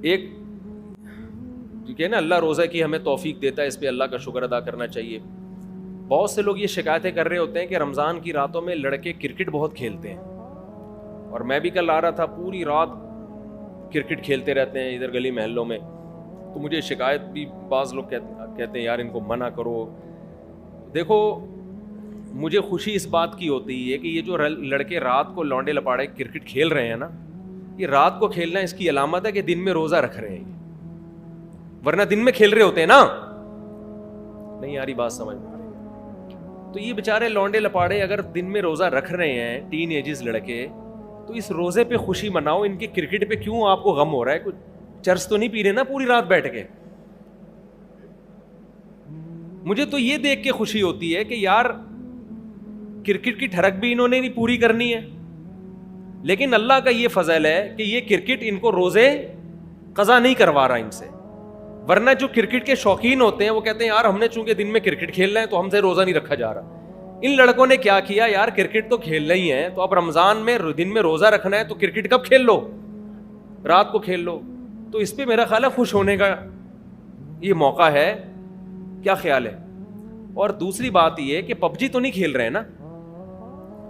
ایک کہ نا اللہ روزہ کی ہمیں توفیق دیتا ہے, اس پہ اللہ کا شکر ادا کرنا چاہیے. بہت سے لوگ یہ شکایتیں کر رہے ہوتے ہیں کہ رمضان کی راتوں میں لڑکے کرکٹ بہت کھیلتے ہیں, اور میں بھی کل آ رہا تھا, پوری رات کرکٹ کھیلتے رہتے ہیں ادھر گلی محلوں میں. تو مجھے شکایت بھی بعض لوگ کہتے ہیں یار ان کو منع کرو. دیکھو مجھے خوشی اس بات کی ہوتی ہے کہ یہ جو لڑکے رات کو لونڈے لپاڑے کرکٹ کھیل رہے ہیں نا, یہ رات کو کھیلنا اس کی علامت ہے کہ دن میں روزہ رکھ رہے ہیں, ورنہ دن میں کھیل رہے ہوتے ہیں نا. نہیں یاری بات سمجھ میں. تو یہ بیچارے لونڈے لپاڑے اگر دن میں روزہ رکھ رہے ہیں, ٹین ایجز لڑکے, تو اس روزے پہ خوشی مناؤ. ان کے کرکٹ پہ کیوں آپ کو غم ہو رہا ہے؟ کچھ چرس تو نہیں پی رہے نا پوری رات بیٹھ کے. مجھے تو یہ دیکھ کے خوشی ہوتی ہے کہ یار کرکٹ کی ٹھڑک بھی انہوں نے نہیں پوری کرنی ہے, لیکن اللہ کا یہ فضل ہے کہ یہ کرکٹ ان کو روزے قضا نہیں کروا رہا ان سے. ورنہ جو کرکٹ کے شوقین ہوتے ہیں وہ کہتے ہیں یار ہم نے چونکہ دن میں کرکٹ کھیلنا ہے تو ہم سے روزہ نہیں رکھا جا رہا. ان لڑکوں نے کیا کیا یار, کرکٹ تو کھیلنا ہی ہے, تو اب رمضان میں دن میں روزہ رکھنا ہے تو کرکٹ کب کھیل لو؟ رات کو کھیل لو. تو اس پہ میرا خیال ہے خوش ہونے کا یہ موقع ہے. کیا خیال ہے؟ اور دوسری بات یہ ہے کہ پب جی تو نہیں کھیل رہے نا,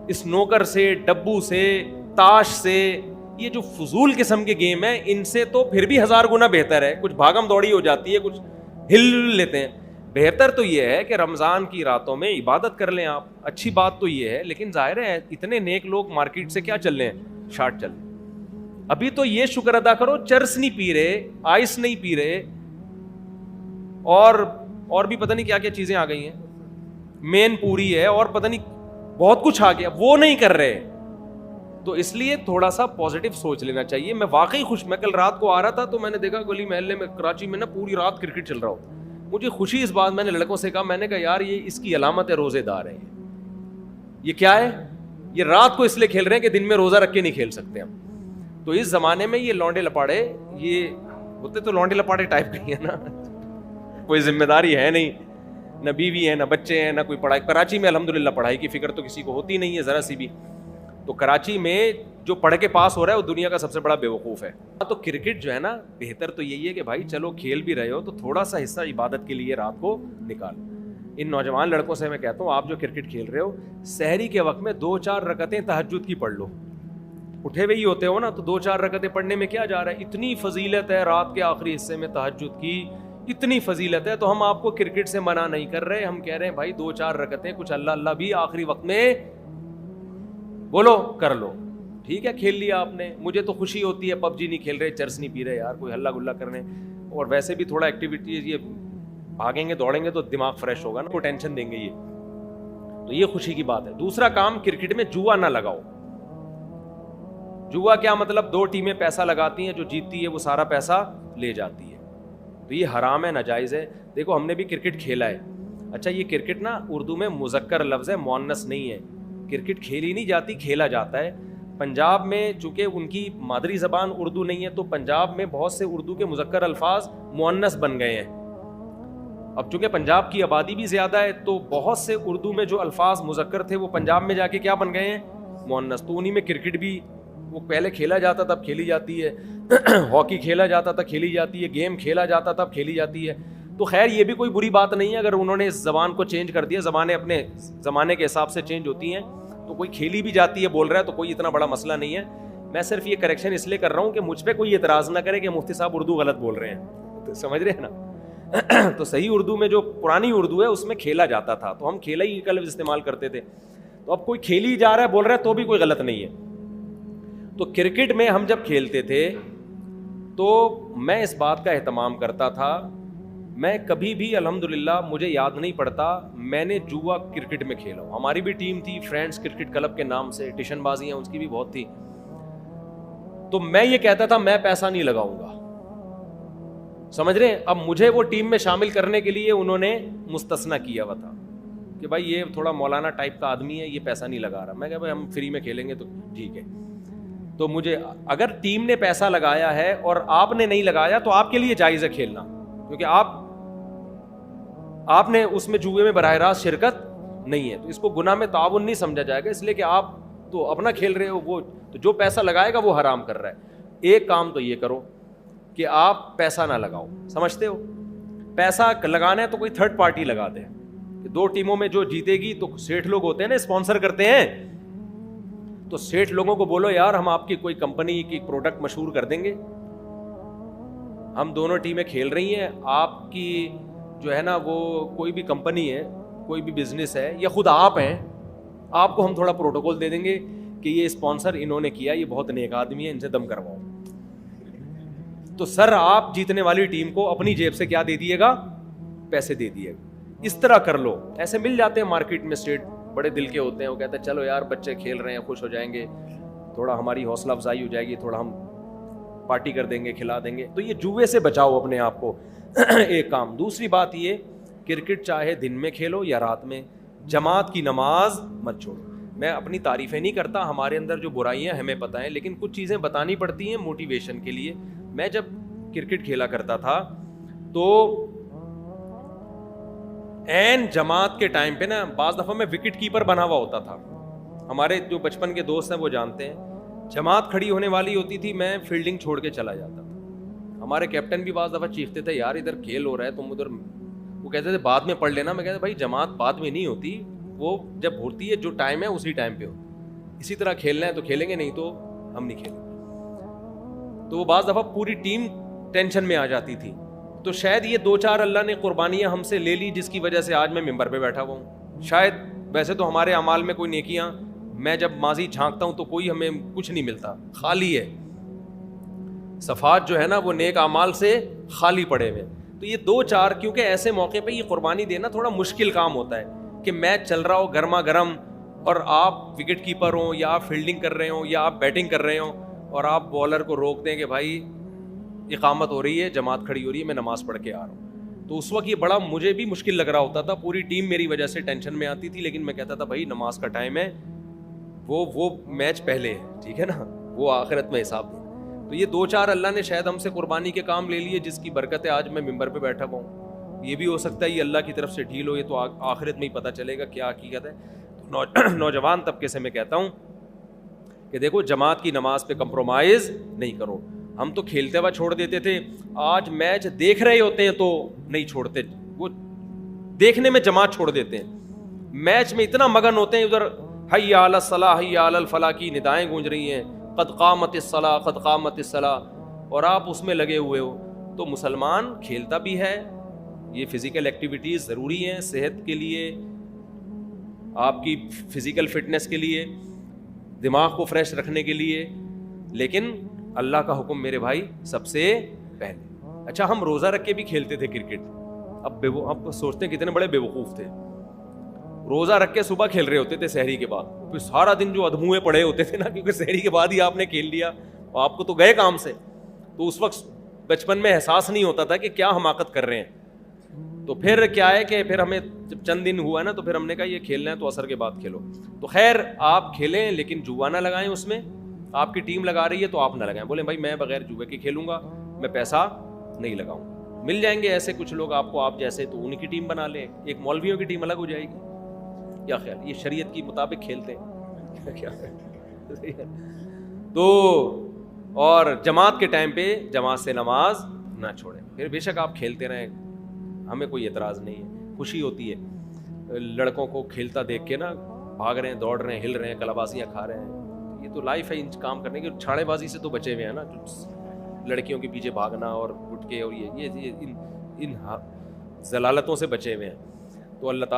اسنوکر سے, ڈبو سے, تاش سے, یہ جو فضول قسم کے گیم ہیں ان سے تو پھر بھی 1000 گنا بہتر ہے. کچھ بھاگم دوڑی ہو جاتی ہے, کچھ ہل لیتے ہیں. بہتر تو یہ ہے کہ رمضان کی راتوں میں عبادت کر لیں آپ. اچھی بات تو یہ ہے, لیکن ظاہر ہے اتنے نیک لوگ مارکیٹ سے کیا چل رہے ہیں, شارٹ چل رہے ہیں. ابھی تو یہ شکر ادا کرو چرس نہیں پی رہے, آئس نہیں پی رہے, اور بھی پتہ نہیں کیا کیا چیزیں آ گئی ہیں, مین پوری ہے اور پتہ نہیں بہت کچھ آ گیا, وہ نہیں کر رہے. تو اس لیے تھوڑا سا پازیٹیو سوچ لینا چاہیے. میں واقعی خوش, میں کل رات کو آ رہا تھا تو میں نے دیکھا گلی محلے میں کراچی میں نا پوری رات کرکٹ چل رہا ہو. مجھے خوشی اس بات, میں نے لڑکوں سے کہا, میں نے کہا یار یہ اس کی علامت ہے روزے دار ہیں. یہ کیا ہے؟ یہ رات کو اس لیے کھیل رہے ہیں کہ دن میں روزہ رکھ کے نہیں کھیل سکتے ہم. تو اس زمانے میں یہ لونڈے لپاڑے, یہ ہوتے تو لونڈے لپاڑے ٹائپ کے ہیں نا, کوئی ذمہ داری ہے نہیں, نہ بیوی ہے, نہ بچے ہیں, نہ کوئی پڑھائی. کراچی میں الحمدللہ پڑھائی کی فکر تو کسی کو ہوتی نہیں ہے ذرا سی بھی. تو کراچی میں جو پڑھ کے پاس ہو رہا ہے وہ دنیا کا سب سے بڑا بیوقوف ہے. تو کرکٹ جو ہے نا, بہتر تو یہی ہے کہ بھائی چلو کھیل بھی رہے ہو تو تھوڑا سا حصہ عبادت کے لیے رات کو نکالو. ان نوجوان لڑکوں سے میں کہتا ہوں, آپ جو کرکٹ کھیل رہے ہو, سحری کے وقت میں 2-4 رکعتیں تہجد کی پڑھ لو. اٹھے ہوئے ہی ہوتے ہو نا, تو 2-4 رکعتیں پڑھنے میں کیا جا رہا ہے؟ اتنی فضیلت ہے رات کے آخری حصے میں تہجد کی, اتنی فضیلت ہے. تو ہم آپ کو کرکٹ سے منع نہیں کر رہے, ہم کہہ رہے ہیں بھائی 2-4 رکعتیں کچھ اللہ اللہ بھی آخری وقت میں بولو کر لو. ٹھیک ہے کھیل لیا آپ نے. مجھے تو خوشی ہوتی ہے, پب جی نہیں کھیل رہے, چرس نہیں پی رہے, یار کوئی ہلا گلا کرنے, اور ویسے بھی تھوڑا ایکٹیویٹی, یہ بھاگیں گے دوڑیں گے تو دماغ فریش ہوگا نا, کوئی ٹینشن دیں گے یہ. تو یہ خوشی کی بات ہے. دوسرا کام, کرکٹ میں جوا نہ لگاؤ. جوا کیا مطلب؟ 2 ٹیمیں پیسہ لگاتی ہیں, جو جیتتی ہے وہ سارا پیسہ لے جاتی ہے. تو یہ حرام ہے, ناجائز ہے. دیکھو ہم نے بھی کرکٹ کھیلا ہے. اچھا یہ کرکٹ نا اردو میں مذکر لفظ ہے, مؤنث نہیں ہے. کرکٹ کھیلی نہیں جاتی, کھیلا جاتا ہے. پنجاب میں چونکہ ان کی مادری زبان اردو نہیں ہے, تو پنجاب میں بہت سے اردو کے مذکر الفاظ مؤنث بن گئے ہیں. اب چونکہ پنجاب کی آبادی بھی زیادہ ہے, تو بہت سے اردو میں جو الفاظ مذکر تھے وہ پنجاب میں جا کے کیا بن گئے ہیں؟ مؤنث. تو انہی میں کرکٹ بھی وہ پہلے کھیلا جاتا تھا, اب کھیلی جاتی ہے. ہاکی کھیلا جاتا تھا, کھیلی جاتی ہے. گیم کھیلا جاتا تھا, اب کھیلی جاتی ہے. تو خیر یہ بھی کوئی بری بات نہیں ہے اگر انہوں نے اس زبان کو چینج کر دیا. زبانیں اپنے زمانے کے حساب سے چینج ہوتی ہیں, تو کوئی کھیلی بھی جاتی ہے بول رہا ہے تو کوئی اتنا بڑا مسئلہ نہیں ہے. میں صرف یہ کریکشن اس لیے کر رہا ہوں کہ مجھ پہ کوئی اعتراض نہ کرے کہ مفتی صاحب اردو غلط بول رہے ہیں. تو سمجھ رہے ہیں نا. تو صحیح اردو میں جو پرانی اردو ہے اس میں کھیلا جاتا تھا, تو ہم کھیلا ہی کا لفظ استعمال کرتے تھے. تو اب کوئی کھیلی جا رہا ہے بول رہا ہے تو بھی کوئی غلط نہیں ہے. تو کرکٹ میں ہم جب کھیلتے تھے تو میں اس بات کا اہتمام کرتا تھا. میں کبھی بھی الحمدللہ مجھے یاد نہیں پڑتا میں نے جوا کرکٹ میں کھیلا ہوں. ہماری بھی ٹیم تھی, فرینڈز کرکٹ کلب کے نام سے, ٹیشن بازیاں اس کی بھی بہت تھی. تو میں یہ کہتا تھا میں پیسہ نہیں لگاؤں گا. سمجھ رہے ہیں؟ اب مجھے وہ ٹیم میں شامل کرنے کے لیے انہوں نے مستثنی کیا ہوا تھا کہ بھائی یہ تھوڑا مولانا ٹائپ کا آدمی ہے, یہ پیسہ نہیں لگا رہا. میں کہا بھائی ہم فری میں کھیلیں گے تو ٹھیک ہے. تو مجھے اگر ٹیم نے پیسہ لگایا ہے اور آپ نے نہیں لگایا تو آپ کے لیے جائز ہے کھیلنا, کیونکہ آپ نے اس میں جوئے میں براہ راست شرکت نہیں ہے. تو اس کو گناہ میں تعاون نہیں سمجھا جائے گا, اس لیے کہ آپ تو اپنا کھیل رہے ہو, وہ تو جو پیسہ لگائے گا وہ حرام کر رہا ہے. ایک کام تو یہ کرو کہ آپ پیسہ نہ لگاؤ. سمجھتے ہو؟ پیسہ لگانا ہے تو کوئی تھرڈ پارٹی لگا دیں. دو ٹیموں میں جو جیتے گی تو سیٹھ لوگ ہوتے ہیں نا, اسپانسر کرتے ہیں, تو سیٹھ لوگوں کو بولو یار ہم آپ کی کوئی کمپنی کی پروڈکٹ مشہور کر دیں گے, ہم دونوں ٹیمیں کھیل رہی ہیں, آپ کی جو ہے نا وہ کوئی بھی کمپنی ہے, کوئی بھی بزنس ہے, یا خود آپ ہیں, آپ کو ہم تھوڑا پروٹوکول دے دیں گے کہ یہ اسپانسر انہوں نے کیا, یہ بہت نیک آدمی ہے, ان سے دم کرواؤ. تو سر آپ جیتنے والی ٹیم کو اپنی جیب سے کیا دے دیے گا؟ پیسے دے دیے گا. اس طرح کر لو. ایسے مل جاتے ہیں مارکیٹ میں اسٹیٹ, بڑے دل کے ہوتے ہیں, وہ کہتے ہیں چلو یار بچے کھیل رہے ہیں, خوش ہو جائیں گے, تھوڑا ہماری حوصلہ افزائی ہو جائے گی, تھوڑا ہم پارٹی کر دیں گے, کھلا دیں گے. تو یہ جوئے سے بچاؤ اپنے آپ کو, ایک کام. دوسری بات یہ, کرکٹ چاہے دن میں کھیلو یا رات میں, جماعت کی نماز مت چھوڑو. میں اپنی تعریفیں نہیں کرتا, ہمارے اندر جو برائیاں ہمیں پتہ ہیں, لیکن کچھ چیزیں بتانی پڑتی ہیں موٹیویشن کے لیے. میں جب کرکٹ کھیلا کرتا تھا تو این جماعت کے ٹائم پہ نا, بعض دفعہ میں وکٹ کیپر بنا ہوا ہوتا تھا. ہمارے جو بچپن کے دوست ہیں وہ جانتے ہیں, جماعت کھڑی ہونے والی ہوتی تھی, میں فیلڈنگ چھوڑ کے چلا جاتا تھا. ہمارے کیپٹن بھی بعض دفعہ چیختے تھے یار ادھر کھیل ہو رہا ہے تم ادھر, وہ کہتے تھے بعد میں پڑھ لینا. میں کہتا بھائی جماعت بعد میں نہیں ہوتی, وہ جب ہوتی ہے جو ٹائم ہے اسی ٹائم پہ ہوتی. اسی طرح کھیلنا ہے تو کھیلیں گے, نہیں تو ہم نہیں کھیلیں گے. تو وہ بعض دفعہ پوری ٹیم ٹینشن میں آ جاتی تھی. تو شاید یہ 2-4 اللہ نے قربانیاں ہم سے لے لی جس کی وجہ سے آج میں ممبر پہ بیٹھا ہوا ہوں. شاید ویسے تو ہمارے اعمال میں کوئی نیکیاں, میں جب ماضی جھانکتا ہوں تو کوئی ہمیں کچھ نہیں ملتا, خالی ہے. صفات جو ہے نا وہ نیک اعمال سے خالی پڑے ہوئے. تو یہ 2-4, کیونکہ ایسے موقع پہ یہ قربانی دینا تھوڑا مشکل کام ہوتا ہے کہ میچ چل رہا ہو گرما گرم اور آپ وکٹ کیپر ہوں یا آپ فیلڈنگ کر رہے ہوں یا آپ بیٹنگ کر رہے ہوں, اور آپ بالر کو روک دیں کہ بھائی اقامت ہو رہی ہے, جماعت کھڑی ہو رہی ہے, میں نماز پڑھ کے آ رہا ہوں. تو اس وقت یہ بڑا مجھے بھی مشکل لگ رہا ہوتا تھا, پوری ٹیم میری وجہ سے ٹینشن میں آتی تھی, لیکن میں کہتا تھا بھائی نماز کا ٹائم ہے, وہ میچ پہلے ہے, ٹھیک ہے نا, وہ آخرت میں حساب دیں. تو یہ 2-4 اللہ نے شاید ہم سے قربانی کے کام لے لیے جس کی برکت ہے آج میں ممبر پہ بیٹھا ہوا ہوں. یہ بھی ہو سکتا ہے یہ اللہ کی طرف سے ڈھیل ہو, یہ تو آخرت میں ہی پتہ چلے گا کیا حقیقت ہے. تو نوجوان طبقے سے میں کہتا ہوں کہ دیکھو جماعت کی نماز پہ کمپرومائز نہیں کرو. ہم تو کھیلتے ہوا چھوڑ دیتے تھے, آج میچ دیکھ رہے ہوتے ہیں تو نہیں چھوڑتے, وہ دیکھنے میں جماعت چھوڑ دیتے ہیں, میچ میں اتنا مگن ہوتے ہیں, ادھر حی علی الصلاح حی علی الفلاح کی ندائیں گونج رہی ہیں, قد قامت الصلاح قد قامت الصلاح, اور آپ اس میں لگے ہوئے ہو. تو مسلمان کھیلتا بھی ہے, یہ فزیکل ایکٹیویٹیز ضروری ہیں صحت کے لیے, آپ کی فزیکل فٹنس کے لیے, دماغ کو فریش رکھنے کے لیے, لیکن اللہ کا حکم میرے بھائی سب سے پہلے. اچھا ہم روزہ رکھ کے بھی کھیلتے تھے کرکٹ, اب سوچتے ہیں کتنے بڑے بے وقوف تھے. روزہ رکھ کے صبح کھیل رہے ہوتے تھے سحری کے بعد, پھر سارا دن جو ادھموئے پڑے ہوتے تھے نا, کیونکہ سحری کے بعد ہی آپ نے کھیل لیا, آپ کو تو گئے کام سے. تو اس وقت بچپن میں احساس نہیں ہوتا تھا کہ کیا حماقت کر رہے ہیں. تو پھر کیا ہے کہ پھر ہمیں جب چند دن ہوا نا تو پھر ہم نے کہا یہ کھیلنا ہے تو عصر کے بعد کھیلو. تو خیر آپ کھیلیں لیکن جوا نہ لگائیں, اس میں آپ کی ٹیم لگا رہی ہے تو آپ نہ لگائیں. بولیں بھائی میں بغیر جوئے کے کھیلوں گا, میں پیسہ نہیں لگاؤں. مل جائیں گے ایسے کچھ لوگ آپ کو, آپ جیسے, تو ان کی ٹیم بنا لیں, ایک مولویوں کی ٹیم الگ ہو جائے گی. کیا خیال, یہ شریعت کی مطابق کھیلتے ہیں کیا تو, اور جماعت کے ٹائم پہ جماعت سے نماز نہ چھوڑیں. پھر بے شک آپ کھیلتے رہیں, ہمیں کوئی اعتراض نہیں ہے, خوشی ہوتی ہے لڑکوں کو کھیلتا دیکھ کے نا, بھاگ رہے ہیں, دوڑ رہے ہیں, ہل رہے ہیں, کلابازیاں کھا رہے ہیں. یہ تو لائف ہے ان کام کرنے کی. چھاڑے بازی سے تو بچے ہوئے ہیں نا, لڑکیوں کے پیچھے بھاگنا اور گٹکے اور یہ ان ضلالتوں سے بچے ہوئے ہیں. تو اللہ تعالیٰ